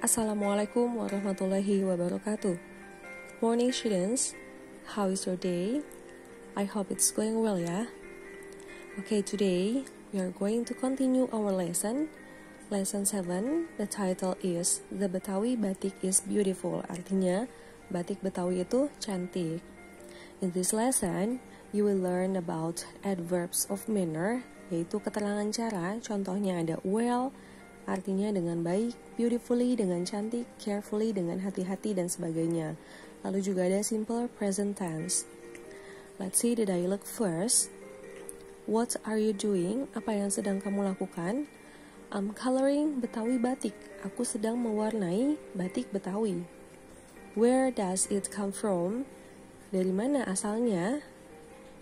Assalamualaikum warahmatullahi wabarakatuh. Morning students, how is your day? I hope it's going well ya. Okay, today we are going to continue our lesson 7. The title is The Betawi Batik is Beautiful. Artinya, batik Betawi itu cantik. In this lesson, you will learn about adverbs of manner, yaitu keterangan cara. Contohnya ada well, artinya dengan baik, beautifully dengan cantik, carefully dengan hati-hati dan sebagainya. Lalu juga ada simple present tense. Let's see the dialogue first. What are you doing? Apa yang sedang kamu lakukan? I'm coloring Betawi batik. Aku sedang mewarnai batik Betawi. Where does it come from? Dari mana asalnya?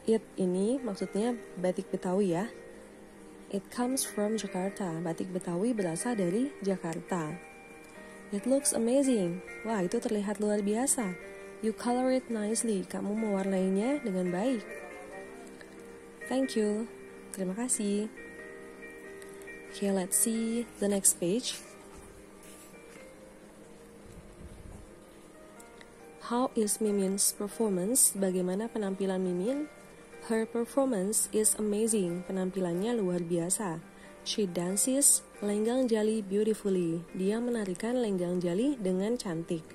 It ini maksudnya batik Betawi ya. It comes from Jakarta. Batik Betawi berasal dari Jakarta. It looks amazing. Wah, itu terlihat luar biasa. You color it nicely. Kamu mewarnainya dengan baik. Thank you. Terima kasih. Okay, let's see the next page. How is Mimin's performance? Bagaimana penampilan Mimin? Her performance is amazing. Penampilannya luar biasa. She dances lenggang jali beautifully. Dia menarikan lenggang jali dengan cantik.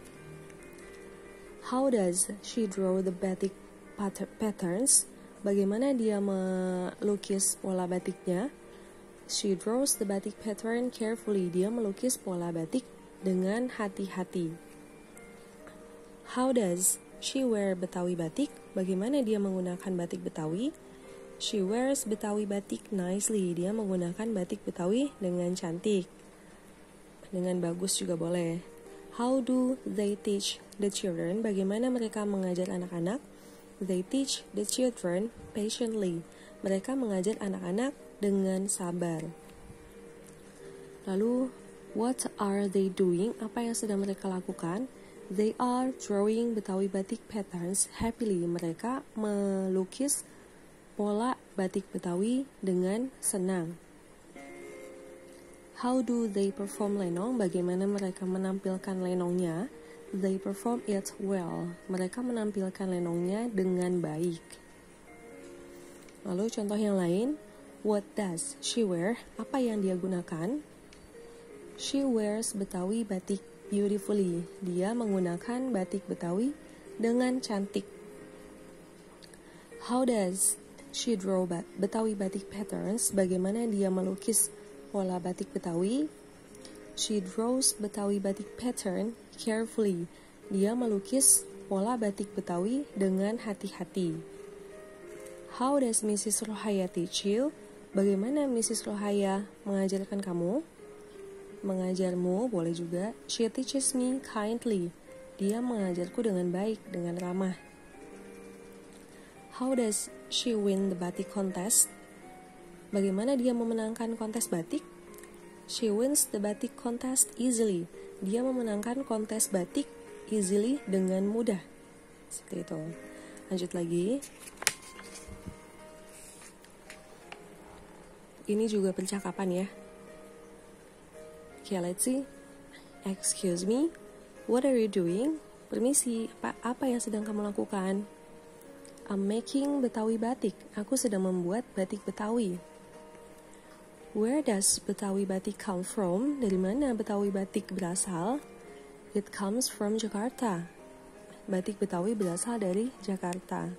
How does she draw the batik patterns? Bagaimana dia melukis pola batiknya? She draws the batik pattern carefully. Dia melukis pola batik dengan hati-hati. How does she wear Betawi batik? Bagaimana dia menggunakan batik Betawi? She wears Betawi batik nicely. Dia menggunakan batik Betawi dengan cantik. Dengan bagus juga boleh. How do they teach the children? Bagaimana mereka mengajar anak-anak? They teach the children patiently. Mereka mengajar anak-anak dengan sabar. Lalu, what are they doing? Apa yang sedang mereka lakukan? They are drawing Betawi batik patterns happily. Mereka melukis pola batik Betawi dengan senang. How do they perform lenong? Bagaimana mereka menampilkan lenongnya? They perform it well. Mereka menampilkan lenongnya dengan baik. Lalu contoh yang lain. What does she wear? Apa yang dia gunakan? She wears Betawi batik beautifully. Dia menggunakan batik Betawi dengan cantik. How does she draw Betawi batik patterns? Bagaimana dia melukis pola batik Betawi? She draws Betawi batik pattern carefully. Dia melukis pola batik Betawi dengan hati-hati. How does Mrs. Rohaya teach you? Bagaimana Mrs. Rohaya mengajarkan kamu? Mengajarmu boleh juga. She teaches me kindly. Dia mengajarku dengan baik, dengan ramah. How does she win the batik contest? Bagaimana dia memenangkan kontes batik? She wins the batik contest easily. Dia memenangkan kontes batik easily dengan mudah. Seperti itu. Lanjut lagi. Ini juga percakapan ya. Okay, let's see. Excuse me, what are you doing? Permisi, apa yang sedang kamu lakukan? I'm making Betawi batik. Aku sedang membuat batik Betawi. Where does Betawi batik come from? Dari mana Betawi batik berasal? It comes from Jakarta. Batik Betawi berasal dari Jakarta.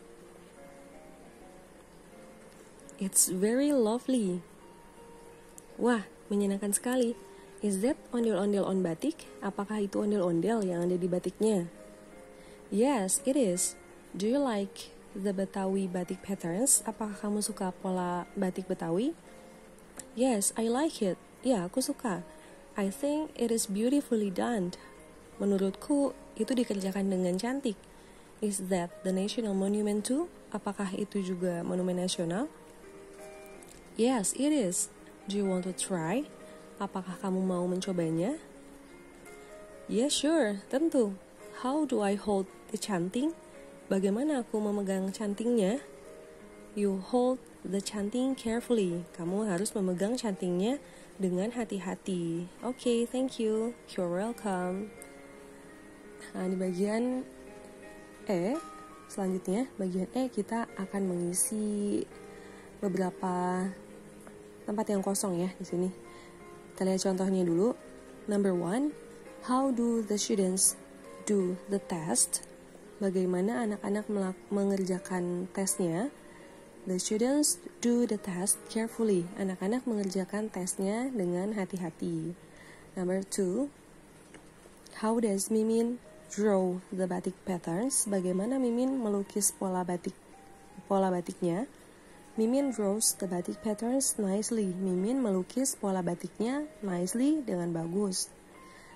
It's very lovely. Wah, menyenangkan sekali. Is that ondel-ondel on batik? Apakah itu ondel-ondel yang ada di batiknya? Yes, it is. Do you like the Betawi batik patterns? Apakah kamu suka pola batik Betawi? Yes, I like it. Ya, aku suka. I think it is beautifully done. Menurutku, itu dikerjakan dengan cantik. Is that the national monument too? Apakah itu juga monumen nasional? Yes, it is. Do you want to try? Apakah kamu mau mencobanya? Yeah, sure, tentu. How do I hold the chanting? Bagaimana aku memegang cantingnya? You hold the chanting carefully. Kamu harus memegang cantingnya dengan hati-hati. Oke, thank you. You're welcome. Nah, di bagian E, selanjutnya bagian E kita akan mengisi beberapa tempat yang kosong ya di sini. Kita lihat contohnya dulu. Number 1, how do the students do the test? Bagaimana anak-anak mengerjakan tesnya? The students do the test carefully. Anak-anak mengerjakan tesnya dengan hati-hati. Number 2, how does Mimin draw the batik patterns? Bagaimana Mimin melukis pola batiknya? Mimin draws the batik patterns nicely. Mimin melukis pola batiknya nicely dengan bagus.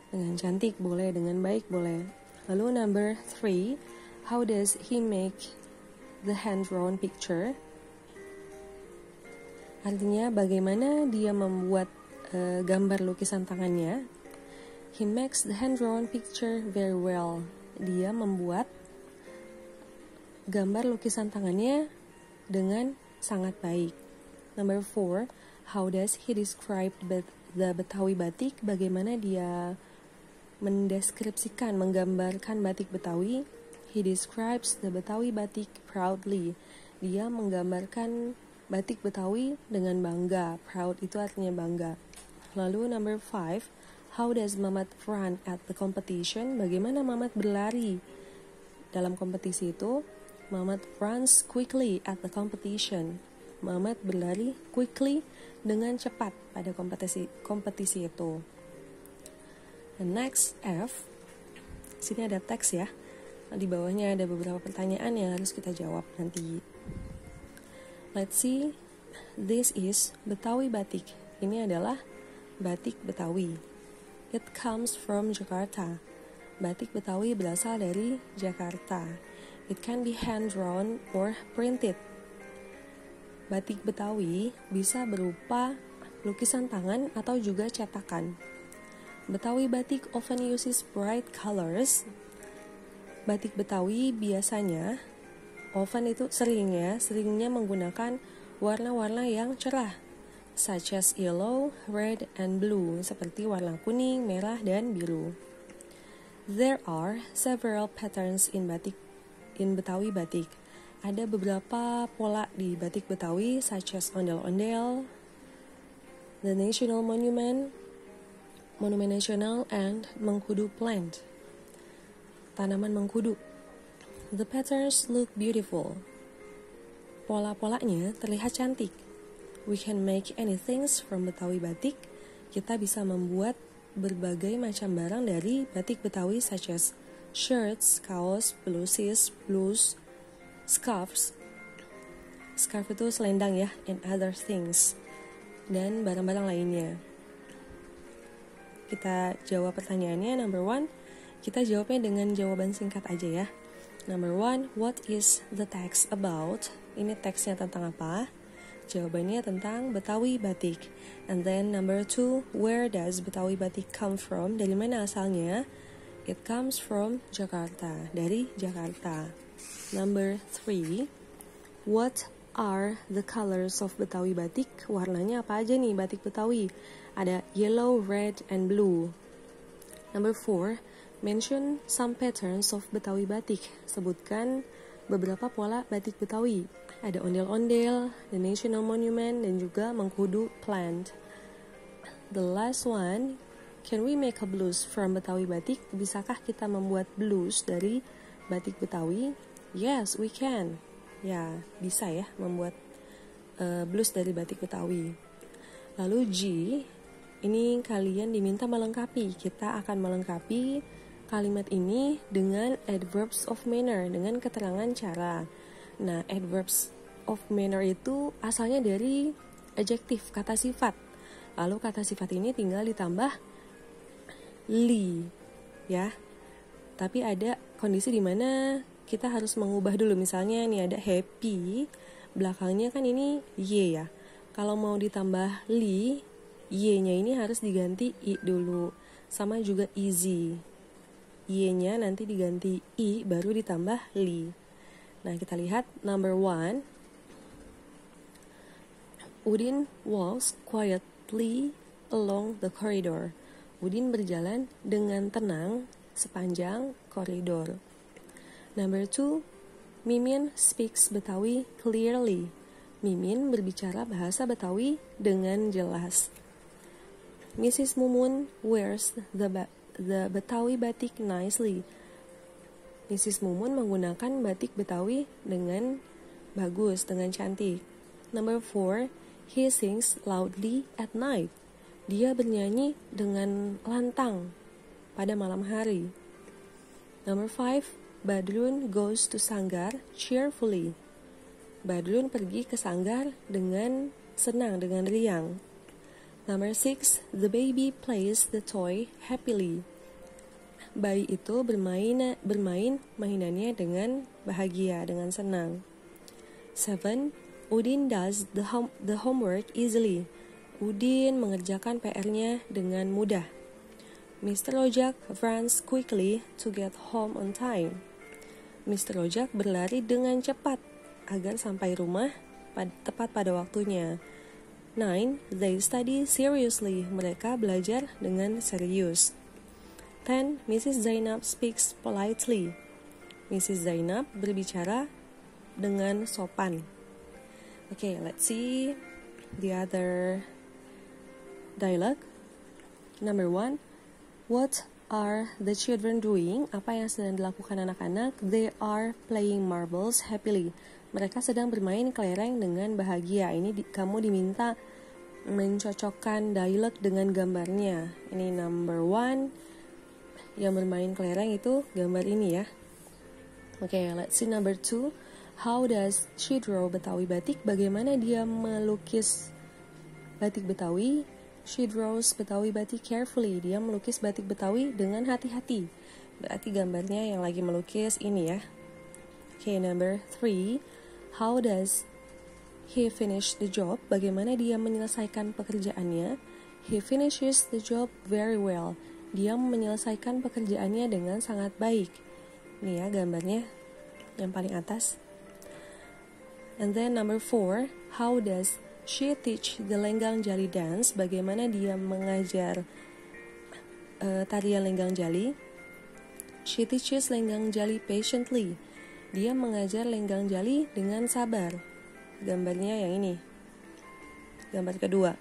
Dengan cantik boleh, dengan baik boleh. Lalu number 3, how does he make the hand-drawn picture? Artinya bagaimana dia membuat gambar lukisan tangannya? He makes the hand-drawn picture very well. Dia membuat gambar lukisan tangannya dengan sangat baik. Number 4, how does he describe the Betawi batik? Bagaimana dia mendeskripsikan, menggambarkan batik Betawi? He describes the Betawi batik proudly. Dia menggambarkan batik Betawi dengan bangga. Proud itu artinya bangga. Lalu number 5, how does Mamat run at the competition? Bagaimana Mamat berlari dalam kompetisi itu? Mamat runs quickly at the competition. Mamat berlari quickly dengan cepat pada kompetisi itu. The next F, sini ada teks ya. Di bawahnya ada beberapa pertanyaan yang harus kita jawab nanti. Let's see. This is Betawi batik. Ini adalah batik Betawi. It comes from Jakarta. Batik Betawi berasal dari Jakarta. It can be hand-drawn or printed. Batik Betawi bisa berupa lukisan tangan atau juga cetakan. Betawi batik often uses bright colors. Batik Betawi biasanya, often itu seringnya menggunakan warna-warna yang cerah, such as yellow, red, and blue, seperti warna kuning, merah, dan biru. There are several patterns in Betawi batik. Ada beberapa pola di batik Betawi, such as ondel-ondel, the national monument nasional, and mengkudu plant, tanaman mengkudu. The patterns look beautiful. Pola-polanya terlihat cantik. We can make anything from Betawi batik. Kita bisa membuat berbagai macam barang dari batik Betawi, such as shirts, kaos, blouses, scarves. Scarf itu selendang ya, and other things. Dan barang-barang lainnya. Kita jawab pertanyaannya. Number 1, kita jawabnya dengan jawaban singkat aja ya. Number 1, what is the text about? Ini teksnya tentang apa? Jawabannya tentang Betawi batik. And then number 2, where does Betawi batik come from? Dari mana asalnya? It comes from Jakarta. Dari Jakarta. Number 3, what are the colors of Betawi batik? Warnanya apa aja nih batik Betawi? Ada yellow, red, and blue. Number 4, mention some patterns of Betawi batik. Sebutkan beberapa pola batik Betawi. Ada ondel-ondel, the national monument, dan juga mengkudu plant. The last one, can we make a blouse from Betawi batik? Bisakah kita membuat blouse dari batik Betawi? Yes, we can. Ya, bisa ya membuat blouse dari batik Betawi. Lalu G, ini kalian diminta melengkapi. Kita akan melengkapi kalimat ini dengan adverbs of manner, dengan keterangan cara. Nah, adverbs of manner itu asalnya dari adjektif, kata sifat. Lalu kata sifat ini tinggal ditambah li, ya. Tapi ada kondisi di mana kita harus mengubah dulu. Misalnya nih ada happy, belakangnya kan ini y ya. Kalau mau ditambah li, y-nya ini harus diganti i dulu. Sama juga easy. Y-nya nanti diganti i, baru ditambah li. Nah, kita lihat number 1. Udin walks quietly along the corridor. Udin berjalan dengan tenang sepanjang koridor. Number 2, Mimin speaks Betawi clearly. Mimin berbicara bahasa Betawi dengan jelas. Mrs. Mumun wears the Betawi batik nicely. Mrs. Mumun menggunakan batik Betawi dengan bagus, dengan cantik. Number 4, he sings loudly at night. Dia bernyanyi dengan lantang pada malam hari. Number 5, Badrun goes to Sanggar cheerfully. Badrun pergi ke Sanggar dengan senang, dengan riang. Number 6, the baby plays the toy happily. Bayi itu bermain mainannya dengan bahagia, dengan senang. 7, Udin does the homework easily. Udin mengerjakan PR-nya dengan mudah. Mr. Rojak runs quickly to get home on time. Mr. Rojak berlari dengan cepat agar sampai rumah tepat pada waktunya. 9, they study seriously. Mereka belajar dengan serius. 10, Mrs. Zainab speaks politely. Mrs. Zainab berbicara dengan sopan. Okay, let's see the other dialogue. Number 1, what are the children doing? Apa yang sedang dilakukan anak-anak? They are playing marbles happily. Mereka sedang bermain kelereng dengan bahagia. Ini kamu diminta mencocokkan dialog dengan gambarnya. Ini number 1, yang bermain kelereng itu gambar ini ya. Okay, let's see number 2. How does she draw Betawi batik? Bagaimana dia melukis batik Betawi? She draws Betawi batik carefully. Dia melukis batik Betawi dengan hati-hati. Berarti gambarnya yang lagi melukis ini ya. Okay, number 3. How does he finish the job? Bagaimana dia menyelesaikan pekerjaannya? He finishes the job very well. Dia menyelesaikan pekerjaannya dengan sangat baik. Ini ya gambarnya yang paling atas. And then number 4, how does she teach the Lenggang Jali dance? Bagaimana dia mengajar tarian Lenggang Jali? She teaches Lenggang Jali patiently. Dia mengajar Lenggang Jali dengan sabar. Gambarnya yang ini. Gambar kedua.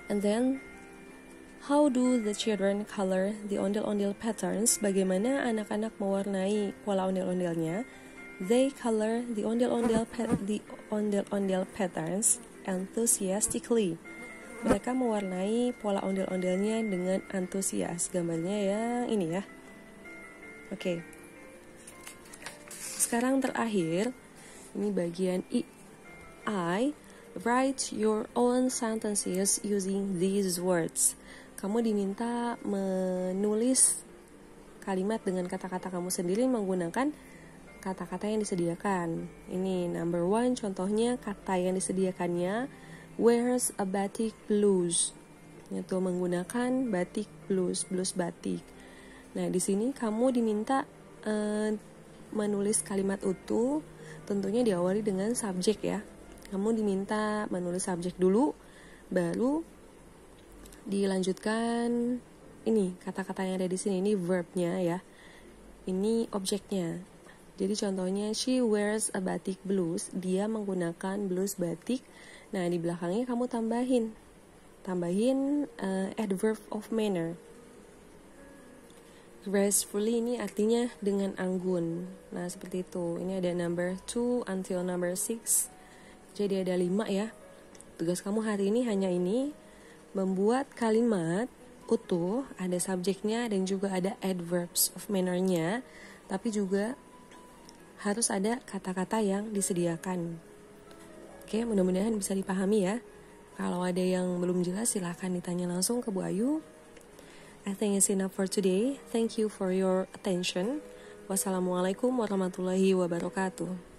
And then, how do the children color the ondel-ondel patterns? Bagaimana anak-anak mewarnai pola ondel-ondelnya? They color the ondel-ondel patterns enthusiastically. Mereka mewarnai pola ondel-ondelnya dengan antusias. Gambarnya yang ini ya. Oke. Sekarang terakhir, ini bagian I. Write your own sentences using these words. Kamu diminta menulis kalimat dengan kata-kata kamu sendiri menggunakan kata-kata yang disediakan. Ini number 1, contohnya kata yang disediakannya wears a batik blouse. Itu menggunakan batik blouse batik. Nah, di sini kamu diminta menulis kalimat utuh, tentunya diawali dengan subjek ya. Kamu diminta menulis subjek dulu, baru dilanjutkan ini kata-kata yang ada di sini, ini verbnya ya. Ini objeknya. Jadi contohnya she wears a batik blouse, dia menggunakan blouse batik. Nah, di belakangnya kamu tambahin adverb of manner. Gracefully ini artinya dengan anggun. Nah, seperti itu. Ini ada number 2 until number 6. Jadi ada 5 ya. Tugas kamu hari ini hanya ini, membuat kalimat utuh, ada subjeknya dan juga ada adverbs of manner-nya, tapi juga harus ada kata-kata yang disediakan. Oke, mudah-mudahan bisa dipahami ya. Kalau ada yang belum jelas silahkan ditanya langsung ke Bu Ayu. I think it's enough for today. Thank you for your attention. Wassalamualaikum warahmatullahi wabarakatuh.